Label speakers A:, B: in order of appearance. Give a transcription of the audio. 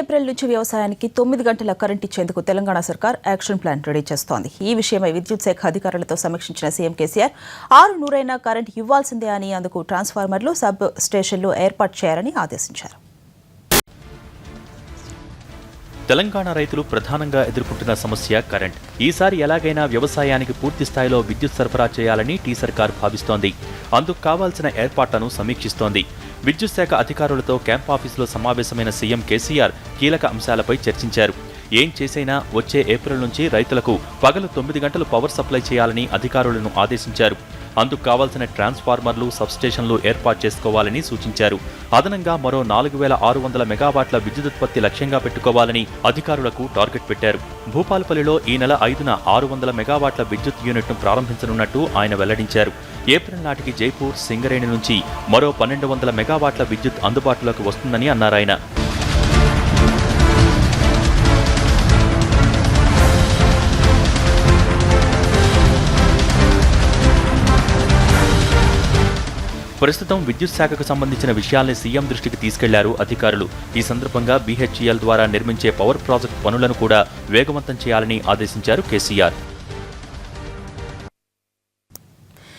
A: April నుంచి వ్యవసాయానికి 9 గంటల కరెంట్ ఇచ్చేందుకు తెలంగాణ సర్కార్ యాక్షన్ ప్లాన్ రెడీ చేస్తోంది. ఈ విషయమై విద్యుత్ శాఖ అధికారులతో సమీక్షించిన సీఎం కేసీఆర్ 600 కరెంట్ ఇవ్వాల్సిందే అని, అందుకు ట్రాన్స్ఫార్మర్లు, సబ్ స్టేషన్లు ఏర్పాటు చేయాలని ఆదేశించారు.
B: తెలంగాణ రైతులు ప్రధానంగా ఎదుర్కొంటున్న సమస్య కరెంట్. ఈసారి ఎలాగైనా వ్యవసాయానికి పూర్తి స్థాయిలో విద్యుత్ సరఫరా చేయాలని టీ సర్కార్ భావిస్తోంది. అందుకు కావాల్సిన ఏర్పాట్లను సమీక్షిస్తోంది. విద్యుత్ శాఖ అధికారులతో క్యాంప్ ఆఫీసులో సమావేశమైన సీఎం కేసీఆర్ కీలక అంశాలపై చర్చించారు. ఏం చేసైనా వచ్చే ఏప్రిల్ నుంచి రైతులకు పగలు 9 గంటలు పవర్ సప్లై చేయాలని అధికారులను ఆదేశించారు. అందుకు కావాల్సిన ట్రాన్స్ఫార్మర్లు, సబ్స్టేషన్లు ఏర్పాటు చేసుకోవాలని సూచించారు. అదనంగా మరో 4600 మెగావాట్ల విద్యుదుత్పత్తి లక్ష్యంగా పెట్టుకోవాలని అధికారులకు టార్గెట్ పెట్టారు. భూపాలపల్లిలో ఈ నెల 5న 600 మెగావాట్ల విద్యుత్ యూనిట్ను ప్రారంభించనున్నట్టు ఆయన వెల్లడించారు. ఏప్రిల్ నాటికి జైపూర్, సింగరేణి నుంచి మరో 1200 మెగావాట్ల విద్యుత్ అందుబాటులోకి వస్తుందని అన్నారాయన. ప్రస్తుతం విద్యుత్ శాఖకు సంబంధించిన విషయాల్ని సీఎం దృష్టికి తీసుకెళ్లారు అధికారులు. ఈ సందర్భంగా BHEL ద్వారా నిర్మించే పవర్ ప్రాజెక్టు పనులను కూడా వేగవంతం చేయాలని ఆదేశించారు కేసీఆర్.